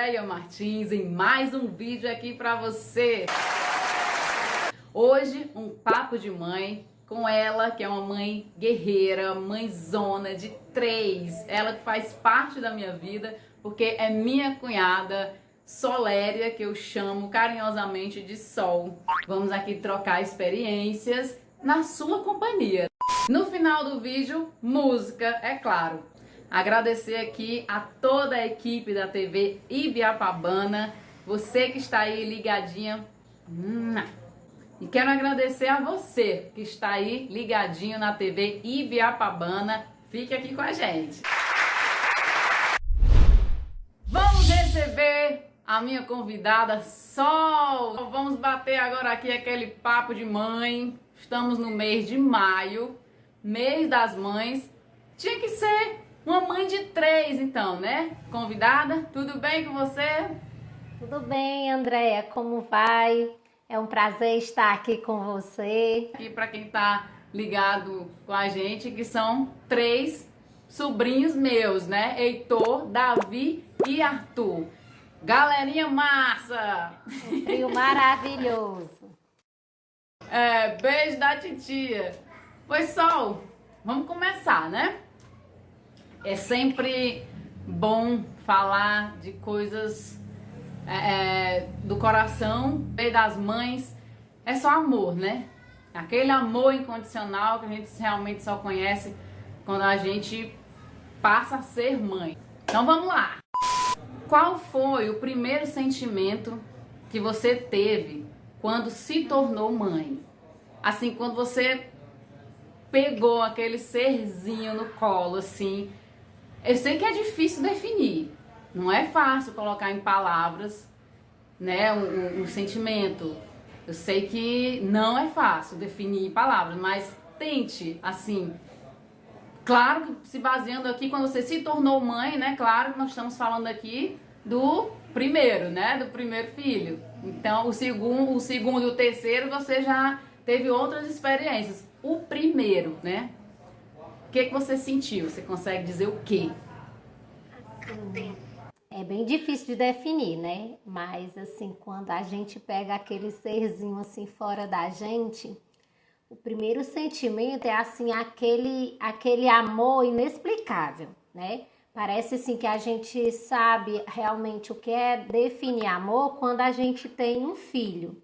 Andréia Martins em mais um vídeo aqui para você. Hoje um papo de mãe com ela, que é uma mãe guerreira, mãezona de 3. Ela que faz parte da minha vida, porque é minha cunhada Soléria, que eu chamo carinhosamente de Sol. Vamos aqui trocar experiências na sua companhia. No final do vídeo, música, é claro. Agradecer aqui a toda a equipe da TV Ibiapabana, você que está aí ligadinha. E quero agradecer a você que está aí ligadinho na TV Ibiapabana. Fique aqui com a gente. Vamos receber a minha convidada Sol. Vamos bater agora aqui aquele papo de mãe. Estamos no mês de maio, mês das mães. Tinha que ser uma mãe de 3, então, né? Convidada, tudo bem com você? Tudo bem, Andréia, como vai? É um prazer estar aqui com você. E para quem tá ligado com a gente, que são 3 sobrinhos meus, né? Heitor, Davi e Arthur. Galerinha massa! Um trio maravilhoso. Beijo da titia. Pois, Sol, vamos começar, né? É sempre bom falar de coisas do coração, meio das mães. É só amor, né? Aquele amor incondicional que a gente realmente só conhece quando a gente passa a ser mãe. Então vamos lá. Qual foi o primeiro sentimento que você teve quando se tornou mãe? Assim, quando você pegou aquele serzinho no colo, assim. Eu sei que é difícil definir, não é fácil colocar em palavras, né, um sentimento. Eu sei que não é fácil definir em palavras, mas tente, assim. Claro que se baseando aqui, quando você se tornou mãe, né, claro que nós estamos falando aqui do primeiro, né, do primeiro filho. Então, o segundo e o terceiro você já teve outras experiências. O primeiro, né? O que você sentiu? Você consegue dizer o quê? É bem difícil de definir, né? Mas assim, quando a gente pega aquele serzinho assim fora da gente, o primeiro sentimento é assim, aquele amor inexplicável, né? Parece assim que a gente sabe realmente o que é definir amor quando a gente tem um filho.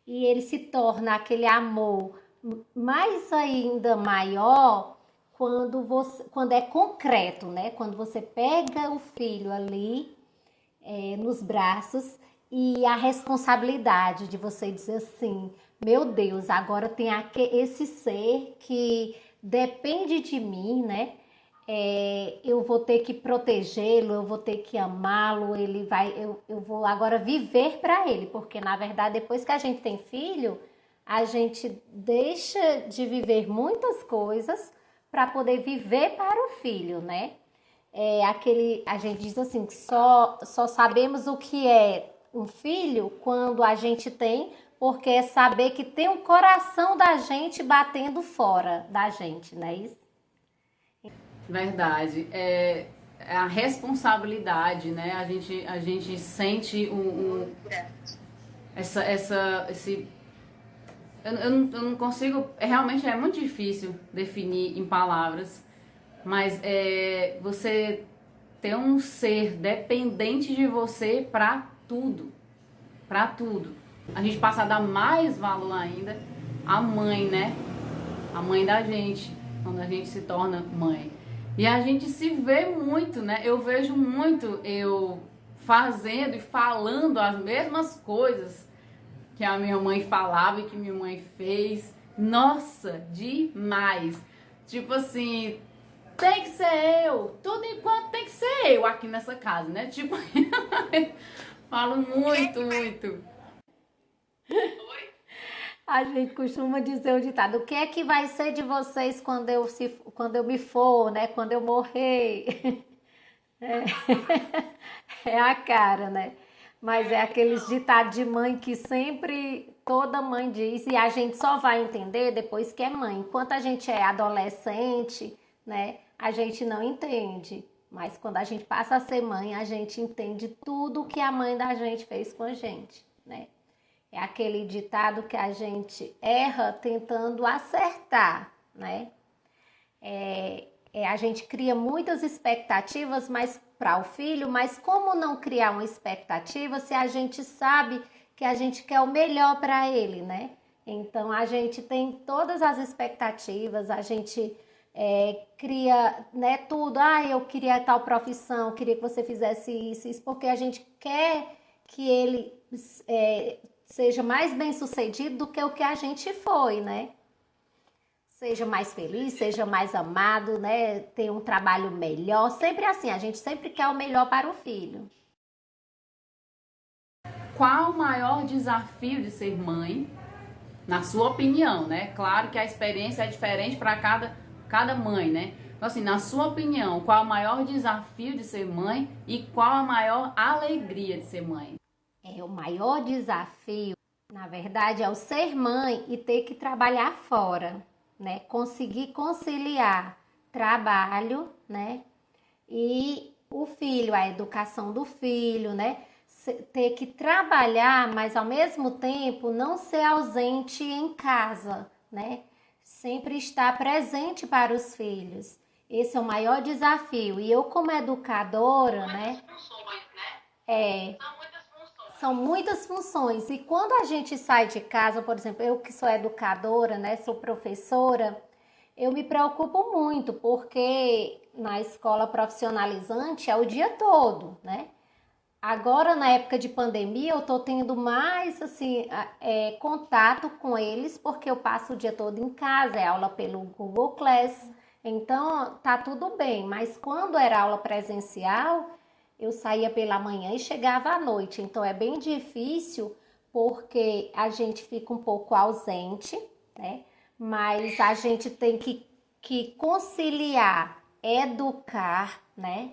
E ele se torna aquele amor mais ainda maior quando é concreto, né? Quando você pega o filho ali nos braços e a responsabilidade de você dizer assim, meu Deus, agora tem esse ser que depende de mim, né? Eu vou ter que protegê-lo, eu vou ter que amá-lo, eu vou agora viver para ele, porque na verdade depois que a gente tem filho, a gente deixa de viver muitas coisas para poder viver para o filho, né? A gente diz assim, que só sabemos o que é um filho quando a gente tem, porque é saber que tem o coração da gente batendo fora da gente, não é isso? Verdade. É a responsabilidade, né? A gente sente esse... Eu não consigo... Realmente é muito difícil definir em palavras, mas você ter um ser dependente de você para tudo. Para tudo. A gente passa a dar mais valor ainda à mãe, né? A mãe da gente, quando a gente se torna mãe. E a gente se vê muito, né? Eu vejo muito eu fazendo e falando as mesmas coisas que a minha mãe falava e que minha mãe fez. Nossa, demais! Tipo assim, tem que ser eu, tudo enquanto tem que ser eu aqui nessa casa, né? Tipo, falo muito, muito. A gente costuma dizer o ditado, o que é que vai ser de vocês quando eu me for, né? Quando eu morrer? É a cara, né? Mas é aqueles ditados de mãe que sempre toda mãe diz e a gente só vai entender depois que é mãe. Enquanto a gente é adolescente, né? A gente não entende. Mas quando a gente passa a ser mãe, a gente entende tudo que a mãe da gente fez com a gente, né? É aquele ditado que a gente erra tentando acertar, né? A gente cria muitas expectativas para o filho, mas como não criar uma expectativa se a gente sabe que a gente quer o melhor para ele, né? Então a gente tem todas as expectativas, a gente cria, né, tudo. Eu queria tal profissão, queria que você fizesse isso, porque a gente quer que ele seja mais bem sucedido do que o que a gente foi, né? Seja mais feliz, seja mais amado, né? Tenha um trabalho melhor. Sempre assim, a gente sempre quer o melhor para o filho. Qual o maior desafio de ser mãe, na sua opinião, né? Claro que a experiência é diferente para cada mãe, né? Então, assim, na sua opinião, qual o maior desafio de ser mãe e qual a maior alegria de ser mãe? O maior desafio, na verdade, é o ser mãe e ter que trabalhar fora, né? Conseguir conciliar trabalho, né? E o filho, a educação do filho, né? Ter que trabalhar, mas ao mesmo tempo não ser ausente em casa, né? Sempre estar presente para os filhos. Esse é o maior desafio. E eu, como educadora, né? São muitas funções. E quando a gente sai de casa, por exemplo, eu que sou educadora, né? Sou professora, eu me preocupo muito, porque na escola profissionalizante é o dia todo, né? Agora, na época de pandemia, eu tô tendo mais, assim, contato com eles, porque eu passo o dia todo em casa, é aula pelo Google Class, então tá tudo bem. Mas quando era aula presencial, eu saía pela manhã e chegava à noite, então é bem difícil, porque a gente fica um pouco ausente, né? Mas a gente tem que conciliar, educar, né?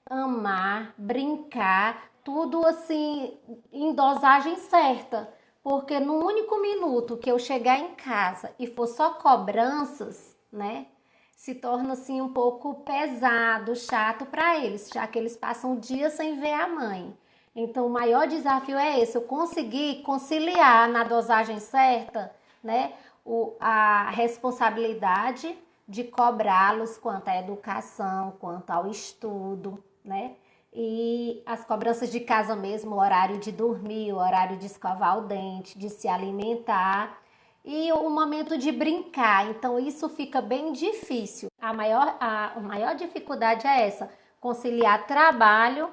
Amar, brincar, tudo assim em dosagem certa, porque no único minuto que eu chegar em casa e for só cobranças, né, se torna assim um pouco pesado, chato para eles, já que eles passam o dia sem ver a mãe. Então o maior desafio é esse, eu conseguir conciliar na dosagem certa, né, a responsabilidade de cobrá-los quanto à educação, quanto ao estudo, né? E as cobranças de casa mesmo, o horário de dormir, o horário de escovar o dente, de se alimentar e o momento de brincar. Então isso fica bem difícil. A maior dificuldade é essa, conciliar trabalho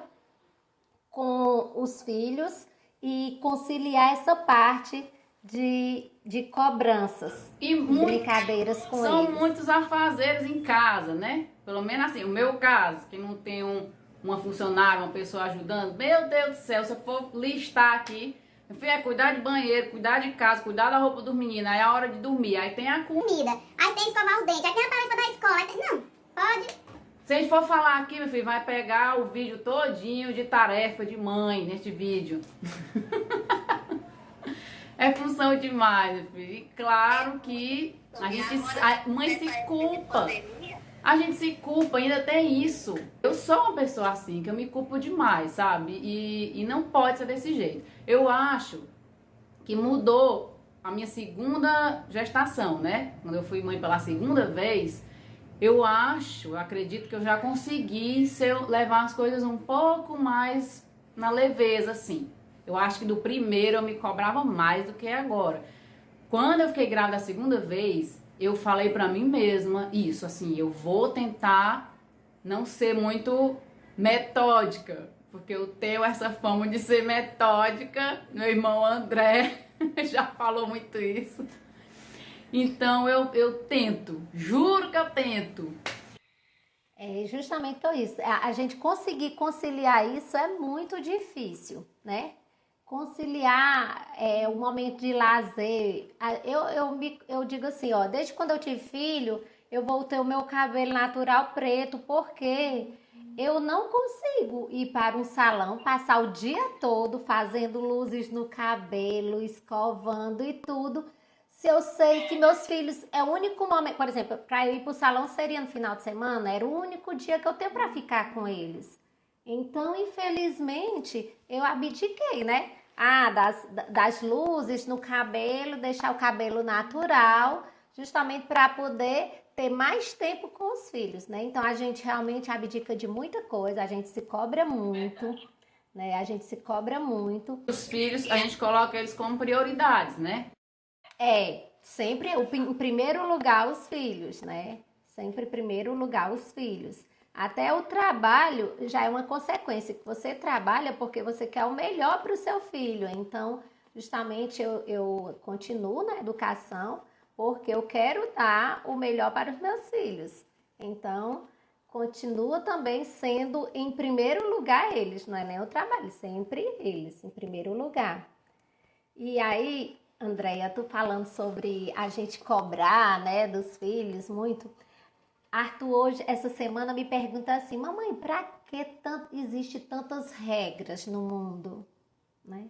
com os filhos e conciliar essa parte de cobranças e brincadeiras com eles. São muitos afazeres em casa, né? Pelo menos assim, o meu caso, que não tem uma funcionária, uma pessoa ajudando. Meu Deus do céu, se eu for listar aqui, cuidar de banheiro, cuidar de casa, cuidar da roupa dos meninos, aí é a hora de dormir, aí tem a comida, aí tem escovar o dente, aí tem a tarefa da escola, não, pode. Se a gente for falar aqui, meu filho, vai pegar o vídeo todinho de tarefa de mãe neste vídeo. É função demais, meu filho. E claro que a mãe se culpa. A gente se culpa, ainda tem isso. Eu sou uma pessoa assim, que eu me culpo demais, sabe? E não pode ser desse jeito. Eu acho que mudou a minha segunda gestação, né? Quando eu fui mãe pela segunda vez, eu acredito que eu já consegui levar as coisas um pouco mais na leveza, assim. Eu acho que do primeiro eu me cobrava mais do que agora. Quando eu fiquei grávida a segunda vez, eu falei pra mim mesma isso, assim, eu vou tentar não ser muito metódica, porque eu tenho essa fama de ser metódica. Meu irmão André já falou muito isso. Então eu tento, juro que eu tento. É justamente isso. A gente conseguir conciliar isso é muito difícil, né? Conciliar o momento de lazer. Eu digo assim, ó, desde quando eu tive filho, eu voltei o meu cabelo natural preto, porque eu não consigo ir para um salão, passar o dia todo fazendo luzes no cabelo, escovando e tudo, Se eu sei que meus filhos é o único momento, por exemplo, para eu ir para o salão seria no final de semana, era o único dia que eu tenho para ficar com eles. Então, infelizmente, eu abdiquei, né? Das luzes no cabelo, deixar o cabelo natural, justamente para poder ter mais tempo com os filhos, né? Então, a gente realmente abdica de muita coisa, a gente se cobra muito, né? A gente se cobra muito. Os filhos, a gente coloca eles como prioridades, né? Sempre em primeiro lugar os filhos, né? Sempre em primeiro lugar os filhos. Até o trabalho já é uma consequência, que você trabalha porque você quer o melhor para o seu filho. Então, justamente eu continuo na educação porque eu quero dar o melhor para os meus filhos. Então, continua também sendo em primeiro lugar eles, não é nem o trabalho, sempre eles em primeiro lugar. E aí, Andréia, tu falando sobre a gente cobrar, né, dos filhos muito. Arthur hoje, essa semana, me pergunta assim, mamãe, pra que existe tantas regras no mundo, né?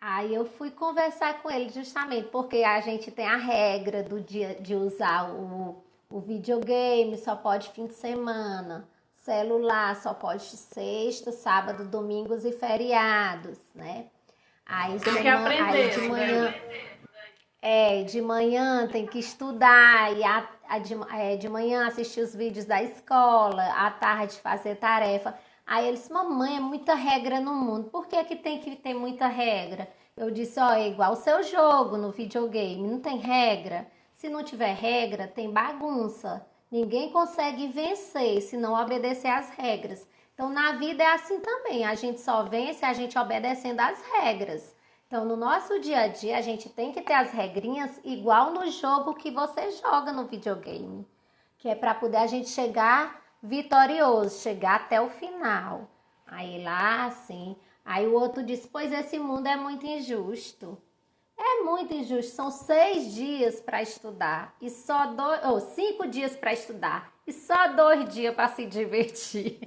Aí eu fui conversar com ele justamente porque a gente tem a regra do dia de usar o videogame, só pode fim de semana, celular só pode sexta, sábado, domingos e feriados, né? Aí, Tem que aprender, aí de manhã tem que estudar, e de manhã assistir os vídeos da escola, à tarde fazer tarefa. Aí ele disse, mamãe, é muita regra no mundo, por que tem que ter muita regra? Eu disse, ó, é igual o seu jogo no videogame, não tem regra? Se não tiver regra, tem bagunça. Ninguém consegue vencer se não obedecer às regras. Então, na vida é assim também, a gente só vence a gente obedecendo às regras. Então, no nosso dia a dia, a gente tem que ter as regrinhas igual no jogo que você joga no videogame, que é para poder a gente chegar vitorioso, chegar até o final. Aí lá, assim, aí o outro diz, pois esse mundo é muito injusto. É muito injusto, são 6 dias para estudar, e só 5 dias para estudar, e só 2 dias para se divertir.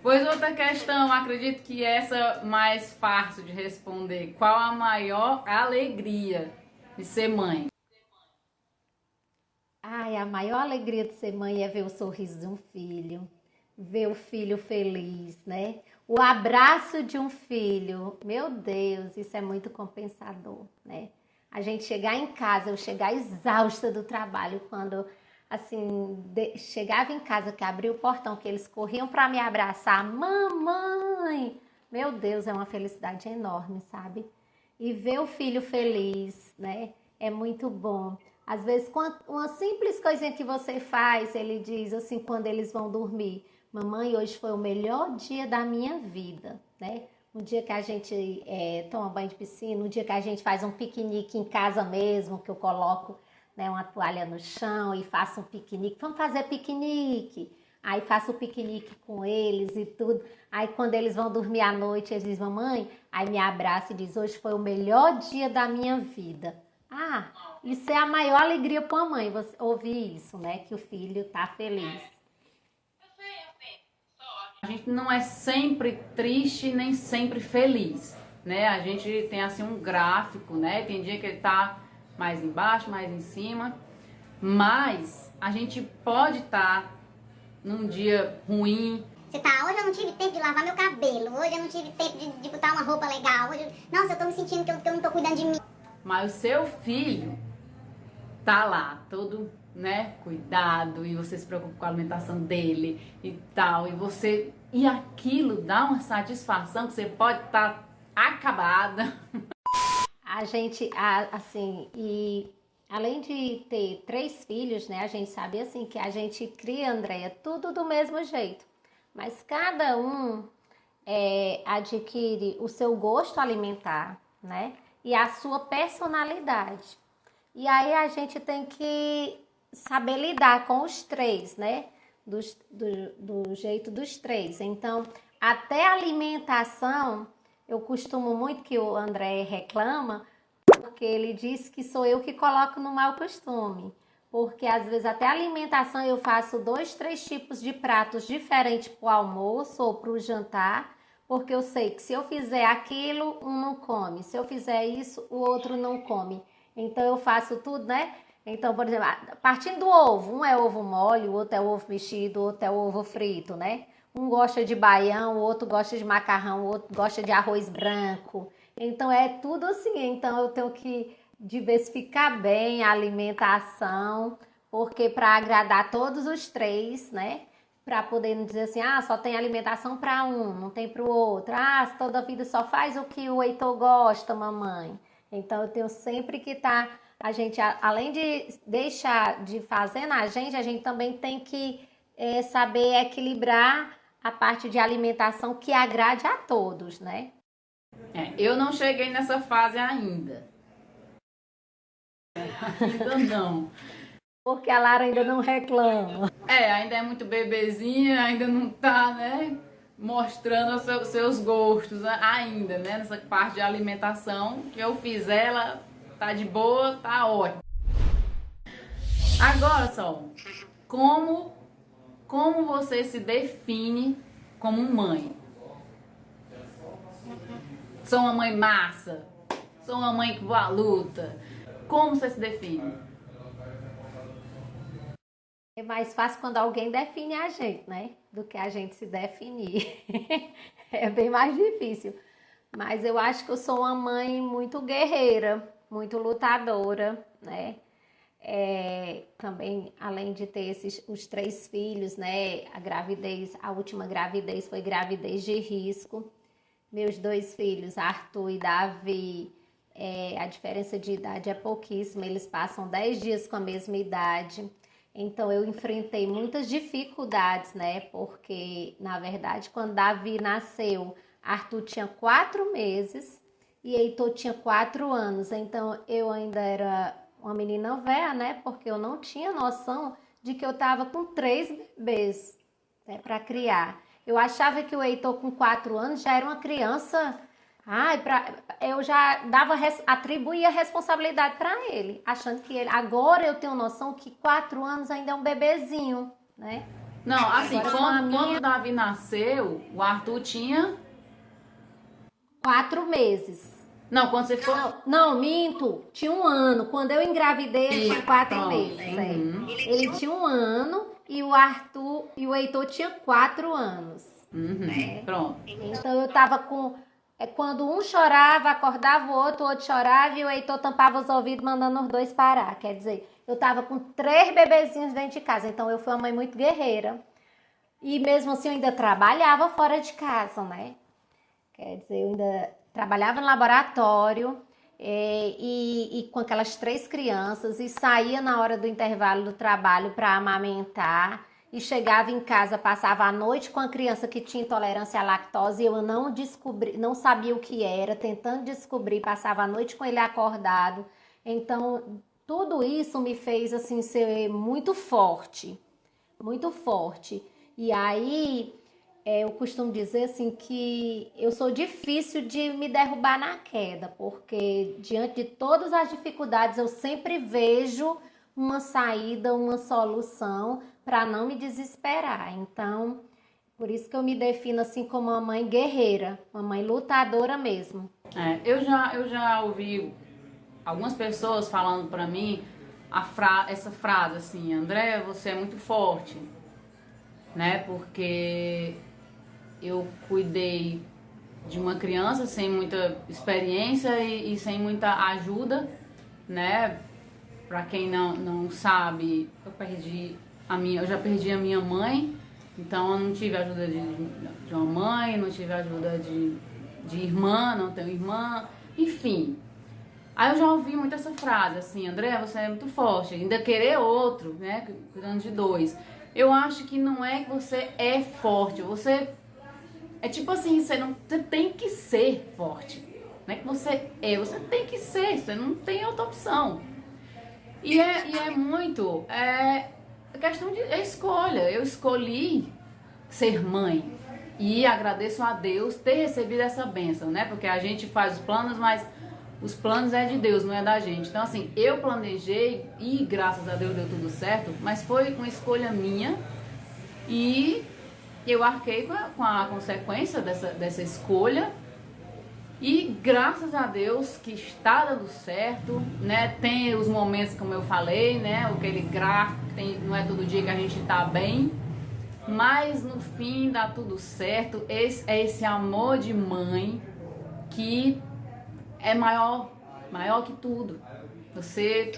Pois outra questão, acredito que essa mais fácil de responder. Qual a maior alegria de ser mãe? Ai, a maior alegria de ser mãe é ver o sorriso de um filho, ver o filho feliz, né? O abraço de um filho, meu Deus, isso é muito compensador, né? A gente chegar em casa, eu chegar exausta do trabalho, quando assim, chegava em casa, que abria o portão, que eles corriam para me abraçar, mamãe, meu Deus, é uma felicidade enorme, sabe? E ver o filho feliz, né? É muito bom. Às vezes, uma simples coisinha que você faz, ele diz assim, quando eles vão dormir, mamãe, hoje foi o melhor dia da minha vida, né? Um dia que a gente toma banho de piscina, um dia que a gente faz um piquenique em casa mesmo, que eu coloco, né, uma toalha no chão e faço um piquenique. Vamos fazer piquenique. Aí faço o piquenique com eles e tudo. Aí quando eles vão dormir à noite, eles dizem, mamãe, aí me abraça e diz, hoje foi o melhor dia da minha vida. Ah, isso é a maior alegria para uma mãe, você ouvir isso, né? Que o filho tá feliz. A gente não é sempre triste nem sempre feliz, né? A gente tem assim um gráfico, né? Tem dia que ele tá mais embaixo, mais em cima, mas a gente pode estar num dia ruim. Você tá, hoje eu não tive tempo de lavar meu cabelo, hoje eu não tive tempo de botar uma roupa legal, hoje, nossa, eu tô me sentindo que eu não tô cuidando de mim. Mas o seu filho tá lá, todo, né, cuidado, e você se preocupa com a alimentação dele e tal, e aquilo dá uma satisfação que você pode estar acabada. A gente, assim, e além de ter 3 filhos, né, a gente sabe, assim, que a gente cria, Andréia, tudo do mesmo jeito, mas cada um adquire o seu gosto alimentar, né, e a sua personalidade. E aí a gente tem que saber lidar com os 3, né, do jeito dos 3. Então, até a alimentação, eu costumo muito que o André reclama, porque ele diz que sou eu que coloco no mau costume. Porque às vezes até a alimentação eu faço 2, 3 tipos de pratos diferentes para o almoço ou para o jantar, porque eu sei que se eu fizer aquilo, um não come. Se eu fizer isso, o outro não come. Então eu faço tudo, né? Então, por exemplo, partindo do ovo, um é ovo mole, o outro é ovo mexido, o outro é ovo frito, né? Um gosta de baião, o outro gosta de macarrão, o outro gosta de arroz branco. Então é tudo assim. Então eu tenho que diversificar bem a alimentação, porque para agradar todos os três, né? Para poder não dizer assim, só tem alimentação para um, não tem para o outro. Toda vida só faz o que o Heitor gosta, mamãe. Então eu tenho sempre que estar, a gente, além de deixar de fazer na gente, a gente também tem que saber equilibrar a parte de alimentação que agrade a todos, né? Eu não cheguei nessa fase ainda. Ainda não. Porque a Lara ainda não reclama. Ainda é muito bebezinha, ainda não tá, né, mostrando os seus gostos ainda, né, nessa parte de alimentação que eu fizer, ela tá de boa, tá ótimo. Agora, Sol, como você se define como mãe? Sou uma mãe massa? Sou uma mãe que vou à luta? Como você se define? É mais fácil quando alguém define a gente, né? Do que a gente se definir. É bem mais difícil. Mas eu acho que eu sou uma mãe muito guerreira, muito lutadora, né? Também, além de ter os 3 filhos, né? A última gravidez foi gravidez de risco. Meus 2 filhos, Arthur e Davi, a diferença de idade é pouquíssima, eles passam 10 dias com a mesma idade. Então eu enfrentei muitas dificuldades, né? Porque, na verdade, quando Davi nasceu, Arthur tinha 4 meses e Heitor tinha 4 anos. Então eu ainda era uma menina velha, né? Porque eu não tinha noção de que eu estava com 3 bebês, né, para criar. Eu achava que o Heitor com 4 anos já era uma criança. Eu já atribuía a responsabilidade para ele, achando que ele. Agora eu tenho noção que 4 anos ainda é um bebezinho, né? Não, assim, quando o Davi nasceu, o Arthur tinha 4 meses. Não, quando você for. Não, minto. Tinha 1 ano. Quando eu engravidei, ele tinha 4 meses. Ele tinha 1 ano e o Arthur e o Heitor tinha 4 anos. Pronto. Então eu tava com. Quando um chorava, acordava o outro chorava e o Heitor tampava os ouvidos, mandando os 2 parar. Quer dizer, eu tava com 3 bebezinhos dentro de casa. Então eu fui uma mãe muito guerreira. E mesmo assim eu ainda trabalhava fora de casa, né? Quer dizer, eu ainda trabalhava no laboratório e com aquelas 3 crianças e saía na hora do intervalo do trabalho para amamentar e chegava em casa, passava a noite com a criança que tinha intolerância à lactose e eu não sabia o que era, tentando descobrir, passava a noite com ele acordado. Então, tudo isso me fez assim ser muito forte, muito forte. E aí eu costumo dizer assim que eu sou difícil de me derrubar na queda, porque diante de todas as dificuldades eu sempre vejo uma saída, uma solução para não me desesperar. Então, por isso que eu me defino assim como uma mãe guerreira, uma mãe lutadora mesmo. Eu já ouvi algumas pessoas falando para mim essa frase assim: André, você é muito forte, né? Porque eu cuidei de uma criança sem muita experiência e sem muita ajuda, né? Para quem não sabe, eu já perdi a minha mãe, então eu não tive ajuda de uma mãe, não tive ajuda de irmã, não tenho irmã, enfim. Aí eu já ouvi muito essa frase, assim: André, você é muito forte, ainda querer outro, né, cuidando de 2. Eu acho que não é que você é forte, você é tipo assim, você tem que ser forte. Não é que você tem que ser, você não tem outra opção. E é muito questão de escolha. Eu escolhi ser mãe e agradeço a Deus ter recebido essa bênção, né? Porque a gente faz os planos, mas os planos é de Deus, não é da gente. Então assim, eu planejei e graças a Deus deu tudo certo, mas foi uma escolha minha e eu arquei com a consequência dessa escolha. E graças a Deus que está dando certo, né? Tem os momentos, como eu falei, né? Aquele gráfico, não é todo dia que a gente tá bem. Mas no fim dá tudo certo. É esse amor de mãe que é maior que tudo. Você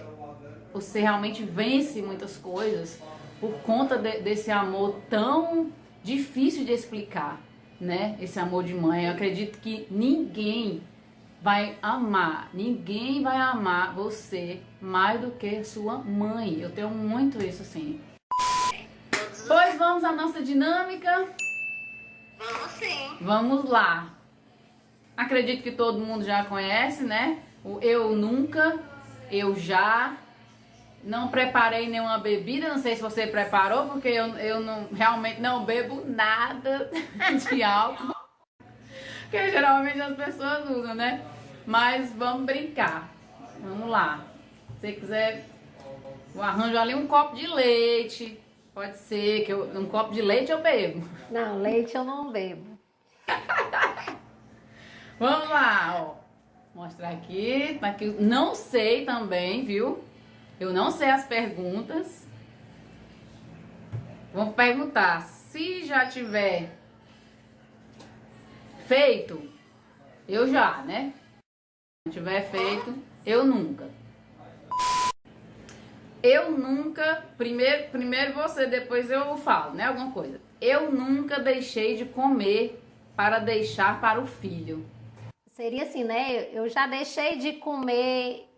realmente vence muitas coisas por conta desse amor tão difícil de explicar, né? Esse amor de mãe. Eu acredito que ninguém vai amar você mais do que sua mãe. Eu tenho muito isso assim. Pois vamos à nossa dinâmica? Vamos sim. Vamos lá. Acredito que todo mundo já conhece, né? O eu nunca, eu já. Não preparei nenhuma bebida, não sei se você preparou, porque eu realmente não bebo nada de álcool. Que geralmente as pessoas usam, né? Mas vamos brincar. Vamos lá. Se você quiser, eu arranjo ali um copo de leite. Pode ser que um copo de leite eu bebo. Não, leite eu não bebo. Vamos lá, ó. Mostrar aqui. Tá aqui. Não sei também, viu? Eu não sei as perguntas. Vamos perguntar. Se já tiver feito, eu já, né? Se tiver feito, eu nunca. Eu nunca, primeiro você, depois eu falo, né? Alguma coisa. Eu nunca deixei de comer para deixar para o filho. Seria assim, né? Eu já deixei de comer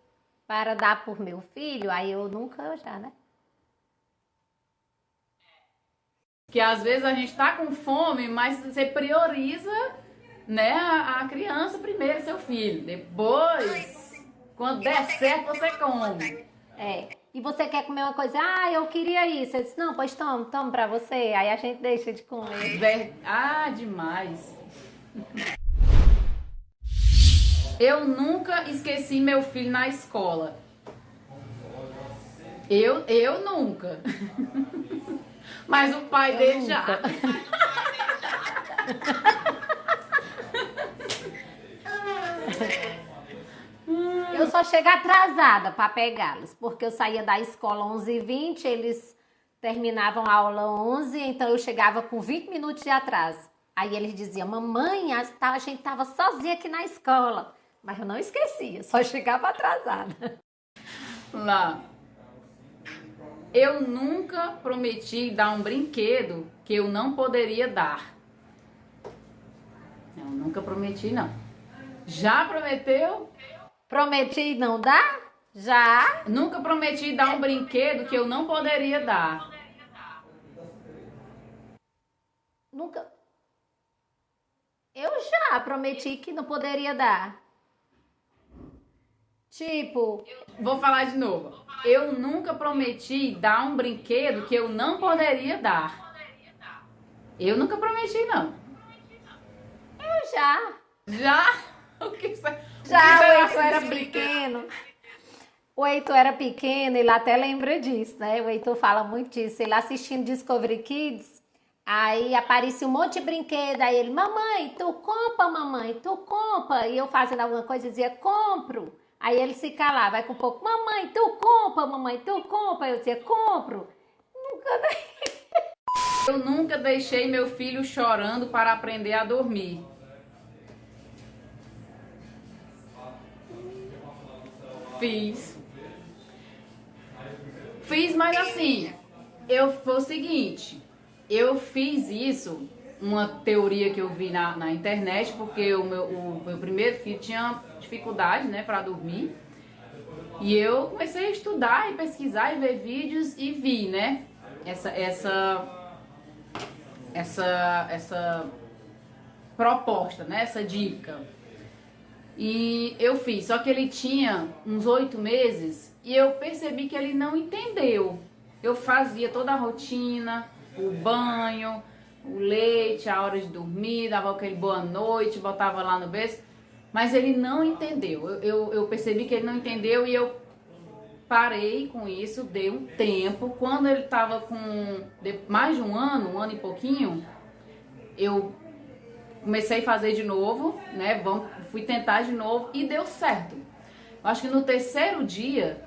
para dar por meu filho, aí eu já, né? Que às vezes a gente tá com fome, mas você prioriza, né, a criança primeiro, seu filho. Depois, quando der certo, você come. É. E você quer comer uma coisa, eu queria isso. Eu disse, não, pois toma pra você. Aí a gente deixa de comer. Demais. Eu nunca esqueci meu filho na escola. Eu nunca. Mas o pai dele já. Eu só chego atrasada para pegá-los, porque eu saía da escola 11h20, eles terminavam a aula 11, então eu chegava com 20 minutos de atraso. Aí eles diziam, mamãe, a gente tava sozinha aqui na escola. Mas eu não esquecia, só chegava atrasada. Lá. Eu nunca prometi dar um brinquedo que eu não poderia dar. Eu nunca prometi, não. Já prometeu? Prometi não dar? Já. Nunca prometi dar um brinquedo que eu não poderia dar. Nunca. Eu já prometi que não poderia dar. Tipo. Vou falar de novo. Eu nunca prometi dar um brinquedo que eu não poderia dar. Eu nunca prometi, não. Eu já. Já? O que você... Já, o Heitor era pequeno. O Heitor era pequeno, ele até lembra disso, né? O Heitor fala muito disso. Ele assistindo Discovery Kids, aí aparecia um monte de brinquedo, aí ele, mamãe, tu compra, mamãe, tu compra. E eu fazendo alguma coisa, dizia, compro. Aí ele se calava, vai com um pouco, mamãe, tu compra, mamãe, tu compra. Eu dizia, compro. Eu nunca deixei meu filho chorando para aprender a dormir. Fiz, mas assim, foi o seguinte, eu fiz isso, uma teoria que eu vi na internet, porque o meu primeiro filho tinha dificuldade, né, para dormir, e eu comecei a estudar e pesquisar e ver vídeos e vi, né, essa proposta, né, essa dica. E eu fiz, só que ele tinha uns 8 meses e eu percebi que ele não entendeu. Eu fazia toda a rotina, o banho, o leite, a hora de dormir, dava aquele boa noite, botava lá no berço, mas ele não entendeu. Eu percebi que ele não entendeu e eu parei com isso, dei um tempo. Quando ele estava com mais de um ano e pouquinho, eu comecei a fazer de novo, né? Fui tentar de novo e deu certo. Eu acho que no terceiro dia,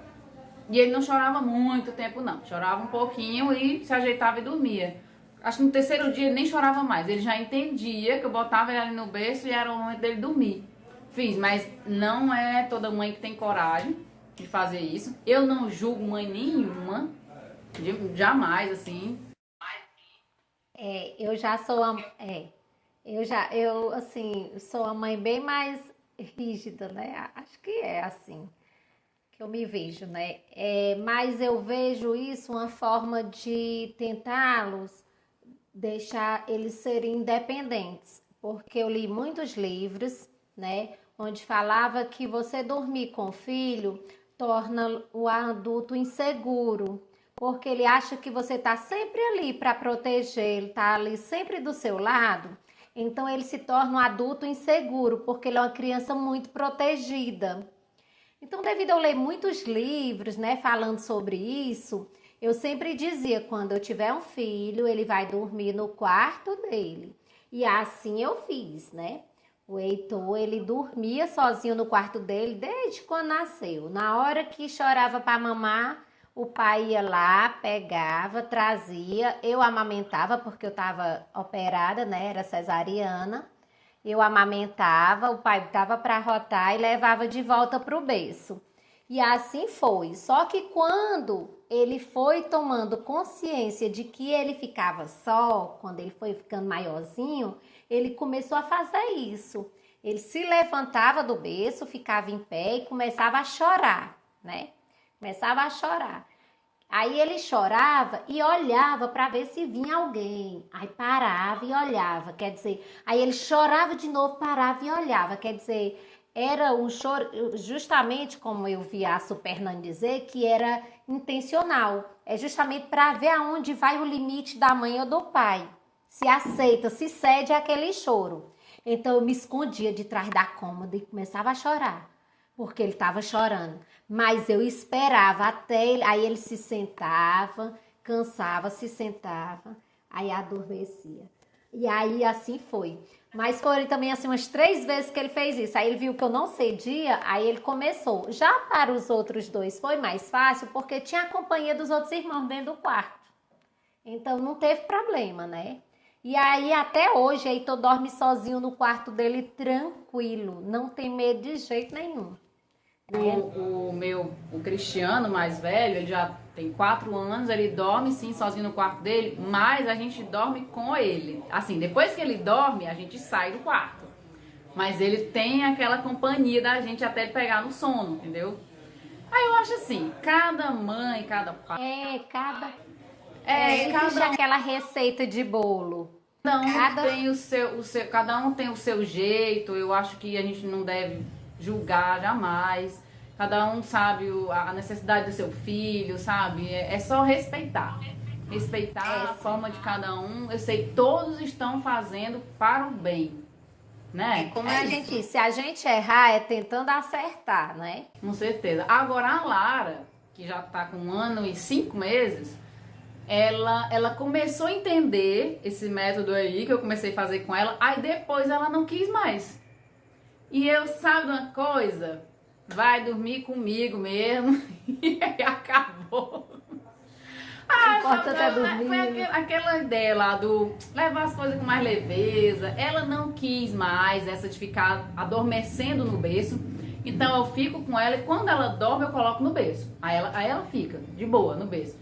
e ele não chorava muito tempo não, chorava um pouquinho e se ajeitava e dormia. Acho que no terceiro dia ele nem chorava mais, ele já entendia que eu botava ele ali no berço e era o momento dele dormir. Fiz, mas não é toda mãe que tem coragem de fazer isso. Eu não julgo mãe nenhuma, jamais assim. Eu já sou eu assim, sou uma mãe bem mais rígida, né? Acho que é assim que eu me vejo, né? Mas eu vejo isso uma forma de tentá-los deixar eles serem independentes, porque eu li muitos livros, né, onde falava que você dormir com o filho torna o adulto inseguro, porque ele acha que você está sempre ali para proteger, ele está ali sempre do seu lado, então ele se torna um adulto inseguro, porque ele é uma criança muito protegida. Então, devido a eu ler muitos livros, né, falando sobre isso, eu sempre dizia, quando eu tiver um filho, ele vai dormir no quarto dele. E assim eu fiz, né? O Heitor, ele dormia sozinho no quarto dele desde quando nasceu. Na hora que chorava para mamar, o pai ia lá, pegava, trazia. Eu amamentava, porque eu estava operada, né? Era cesariana. Eu amamentava, o pai estava para arrotar e levava de volta para o berço. E assim foi. Só que quando ele foi tomando consciência de que ele ficava só, quando ele foi ficando maiorzinho, ele começou a fazer isso. Ele se levantava do berço, ficava em pé e começava a chorar, né? Começava a chorar. Aí ele chorava e olhava para ver se vinha alguém. Aí parava e olhava, quer dizer, aí ele chorava de novo, parava e olhava, quer dizer, era um choro, justamente como eu vi a Supernanny dizer, que era intencional. É justamente para ver aonde vai o limite da mãe ou do pai. Se aceita, se cede àquele choro. Então eu me escondia de trás da cômoda e começava a chorar, porque ele estava chorando. Mas eu esperava até ele, aí ele se sentava, cansava, se sentava, aí adormecia. E aí assim foi. Mas foram também assim umas 3 vezes que ele fez isso. Aí ele viu que eu não cedia, aí ele começou. Já para os outros 2 foi mais fácil, porque tinha a companhia dos outros irmãos dentro do quarto. Então não teve problema, né? E aí até hoje, Heitor dorme sozinho no quarto dele tranquilo, não tem medo de jeito nenhum. O Cristiano, mais velho, ele já tem 4 anos, ele dorme sim sozinho no quarto dele, mas a gente dorme com ele. Assim, depois que ele dorme, a gente sai do quarto. Mas ele tem aquela companhia da gente até ele pegar no sono, entendeu? Aí eu acho assim, cada mãe, cada pai... Existe aquela receita de bolo. Cada um tem o seu jeito. Eu acho que a gente não deve julgar jamais. Cada um sabe a necessidade do seu filho, sabe? É só respeitar. Respeitar a forma de cada um. Eu sei que todos estão fazendo para o bem, né? Como a gente disse, se a gente errar, é tentando acertar, né? Com certeza. Agora a Lara, que já tá com 1 ano e 5 meses, ela começou a entender esse método aí que eu comecei a fazer com ela, aí depois ela não quis mais. E eu, sabe uma coisa? Vai dormir comigo mesmo. E aí acabou. Foi aquela ideia lá do levar as coisas com mais leveza. Ela não quis mais essa de ficar adormecendo no berço. Então eu fico com ela e quando ela dorme eu coloco no berço. Aí ela fica de boa no berço.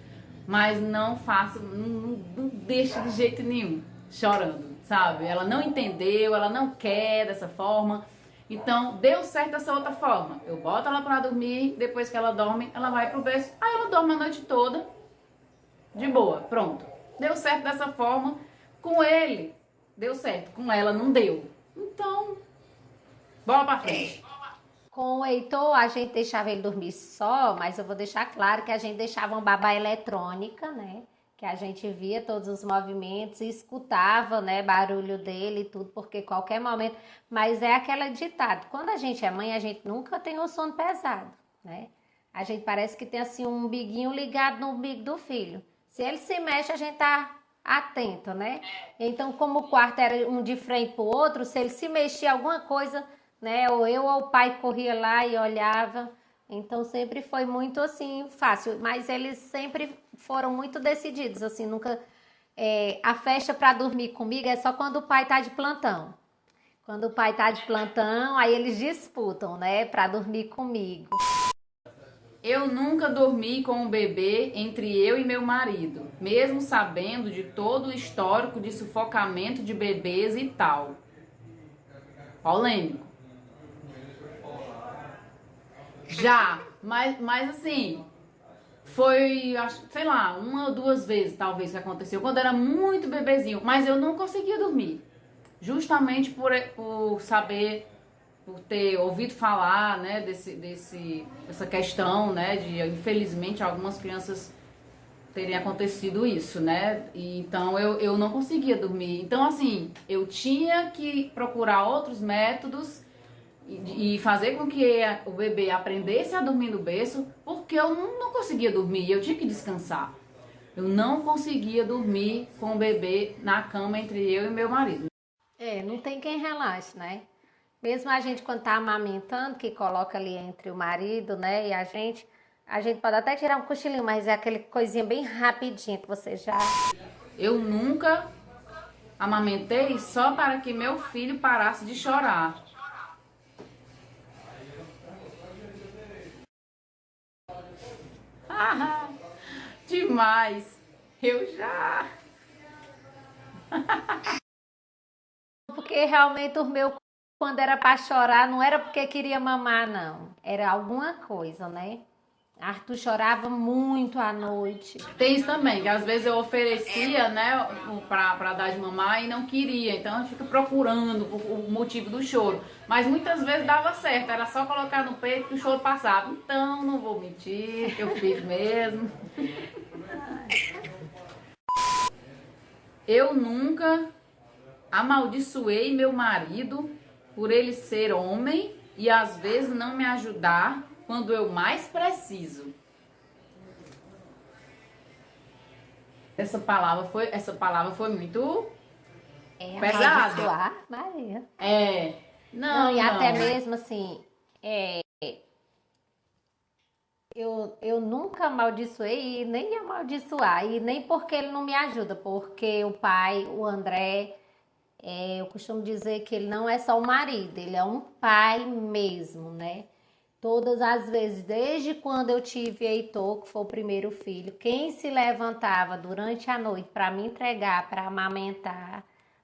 Mas não faço, não deixa de jeito nenhum chorando, sabe? Ela não entendeu, ela não quer dessa forma. Então, deu certo dessa outra forma. Eu boto ela pra dormir, depois que ela dorme, ela vai pro berço. Aí ela dorme a noite toda, de boa, pronto. Deu certo dessa forma. Com ele, deu certo. Com ela, não deu. Então, bola pra frente. Com o Heitor, a gente deixava ele dormir só, mas eu vou deixar claro que a gente deixava uma babá eletrônica, né? Que a gente via todos os movimentos e escutava, né, barulho dele e tudo, porque qualquer momento... Mas é aquela ditado, quando a gente é mãe, a gente nunca tem o sono pesado, né? A gente parece que tem assim um umbiguinho ligado no umbigo do filho. Se ele se mexe, a gente tá atento, né? Então, como o quarto era um de frente pro outro, se ele se mexia alguma coisa, né? Ou eu ou o pai corria lá e olhava. Então, sempre foi muito, assim, fácil. Mas eles sempre foram muito decididos, assim, nunca... a festa para dormir comigo é só quando o pai tá de plantão. Quando o pai tá de plantão, aí eles disputam, né? Para dormir comigo. Eu nunca dormi com um bebê entre eu e meu marido, mesmo sabendo de todo o histórico de sufocamento de bebês e tal. Polêmico. Já, mas assim, foi, sei lá, uma ou duas vezes talvez que aconteceu, quando era muito bebezinho, mas eu não conseguia dormir. Justamente por saber, por ter ouvido falar, né, dessa questão, né, de infelizmente algumas crianças terem acontecido isso, né, e então eu não conseguia dormir. Então assim, eu tinha que procurar outros métodos e fazer com que o bebê aprendesse a dormir no berço, porque eu não conseguia dormir, eu tinha que descansar. Eu não conseguia dormir com o bebê na cama entre eu e meu marido. Não tem quem relaxe, né? Mesmo a gente quando tá amamentando, que coloca ali entre o marido, né, e a gente pode até tirar um cochilinho, mas é aquele coisinha bem rapidinha que você já... Eu nunca amamentei só para que meu filho parasse de chorar. Ah, demais! Eu já... Porque realmente o meu, quando era para chorar, não era porque queria mamar, não. Era alguma coisa, né? Arthur chorava muito à noite. Tem isso também, que às vezes eu oferecia, né, pra dar de mamar e não queria. Então a gente fica procurando o motivo do choro. Mas muitas vezes dava certo, era só colocar no peito que o choro passava. Então, não vou mentir, eu fiz mesmo. Eu nunca amaldiçoei meu marido por ele ser homem e às vezes não me ajudar quando eu mais preciso. Essa palavra foi muito pesada. Amaldiçoar, Maria. Não, E até mesmo assim, eu nunca amaldiçoei e nem ia amaldiçoar, e nem porque ele não me ajuda, porque o pai, o André, eu costumo dizer que ele não é só um marido, ele é um pai mesmo, né? Todas as vezes, desde quando eu tive Heitor, que foi o primeiro filho, quem se levantava durante a noite para me entregar, para amamentar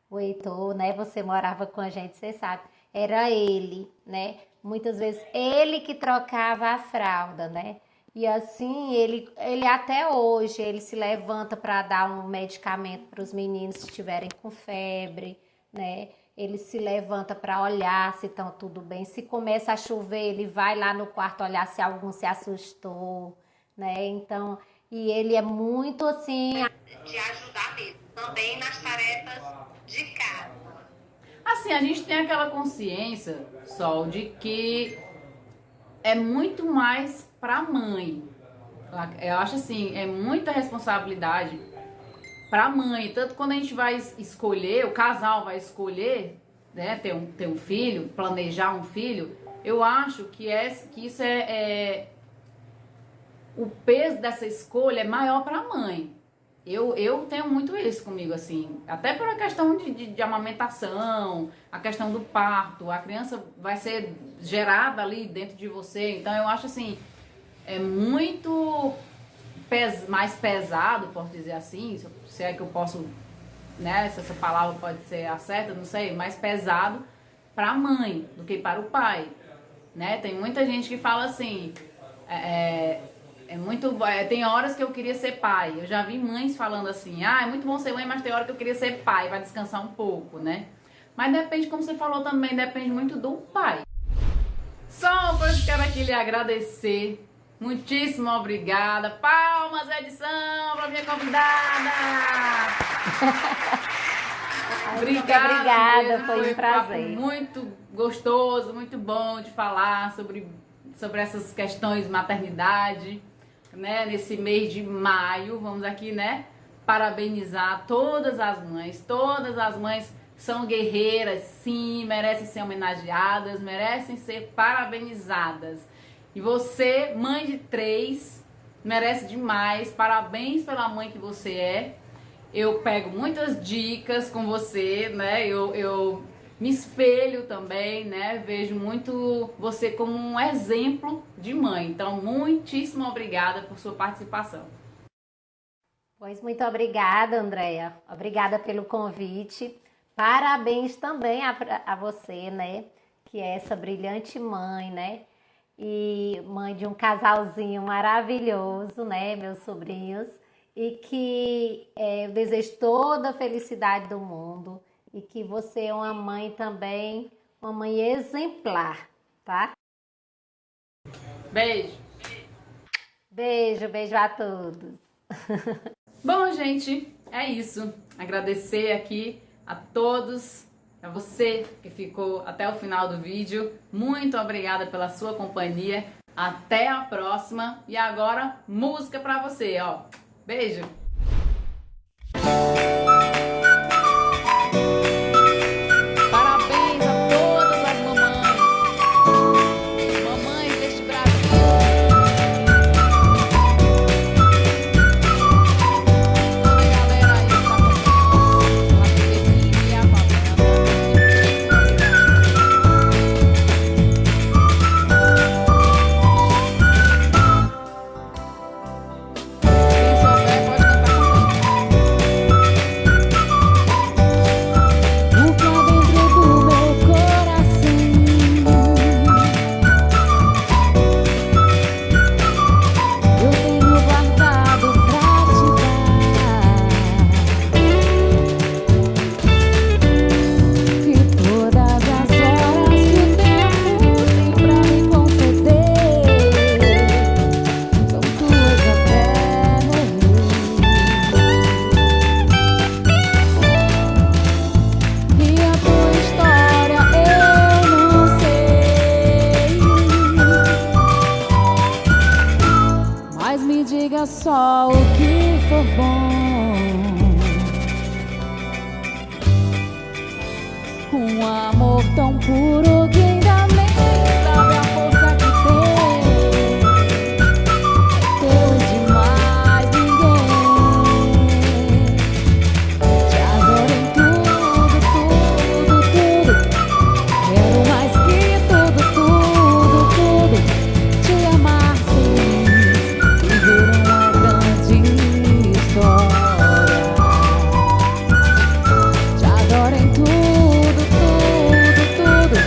o Heitor, né? Você morava com a gente, você sabe, era ele, né? Muitas vezes ele que trocava a fralda, né? E assim, ele até hoje, ele se levanta para dar um medicamento para os meninos que estiverem com febre, né? Ele se levanta para olhar se estão tudo bem. Se começa a chover, ele vai lá no quarto olhar se algum se assustou, né? Então, e ele é muito assim... De ajudar mesmo, também nas tarefas de casa. Assim, a gente tem aquela consciência, Sol, de que é muito mais pra mãe. Eu acho assim, é muita responsabilidade pra mãe. Tanto quando a gente vai escolher, o casal vai escolher, né, ter um filho, planejar um filho, eu acho que isso o peso dessa escolha é maior pra mãe. Eu tenho muito isso comigo, assim, até por a questão de amamentação, a questão do parto, a criança vai ser gerada ali dentro de você, então eu acho assim, é muito mais pesado, posso dizer assim, se é que eu posso, né, se essa palavra pode ser a certa, não sei, mais pesado para a mãe do que para o pai, né? Tem muita gente que fala assim, tem horas que eu queria ser pai. Eu já vi mães falando assim, é muito bom ser mãe, mas tem hora que eu queria ser pai, vai descansar um pouco, né? Mas depende, como você falou também, depende muito do pai. Só uma coisa que eu quero aqui lhe agradecer. Muitíssimo obrigada. Palmas, edição, para minha convidada. Obrigada, mesmo. foi um prazer. Um papo muito gostoso, muito bom de falar sobre essas questões de maternidade, né? Nesse mês de maio, vamos aqui, né? parabenizar todas as mães. Todas as mães são guerreiras, sim, merecem ser homenageadas, merecem ser parabenizadas. E você, mãe de 3, merece demais. Parabéns pela mãe que você é. Eu pego muitas dicas com você, né? Eu me espelho também, né? Vejo muito você como um exemplo de mãe. Então, muitíssimo obrigada por sua participação. Pois muito obrigada, Andréia. Obrigada pelo convite. Parabéns também a você, né? Que é essa brilhante mãe, né? E mãe de um casalzinho maravilhoso, né? Meus sobrinhos. E que eu desejo toda a felicidade do mundo. E que você é uma mãe também, uma mãe exemplar, tá? Beijo. Beijo, beijo a todos. Bom, gente, é isso. Agradecer aqui a todos, a você que ficou até o final do vídeo. Muito obrigada pela sua companhia. Até a próxima. E agora, música pra você, ó. Beijo. Parabéns a todas as mamães. Mamães deste Brasil. Toda a galera aí que tá acompanhando, a Felipe e a Fabana. Muitíssimo obrigada. Quem souber pode cantar comigo. O que há dentro do meu coração eu tenho guardado pra te dar. E todas as horas que o tempo tem pra me conceder são tuas até morrer. E a tua história eu não sei, mas me diga só o que for bom. Um amor tão puro que ainda nem sabe a força que tem. Teu demais ninguém. Te adoro em tudo, tudo, tudo. Quero mais que tudo, tudo, tudo. Te amar feliz, viver uma grande história. Te adoro em tudo, tudo, tudo.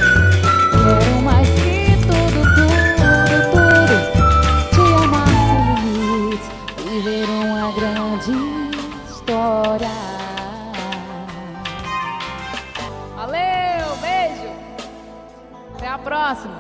Quero mais que tudo, tudo, tudo. Te amar feliz, viver uma grande história. Valeu, beijo. Até a próxima.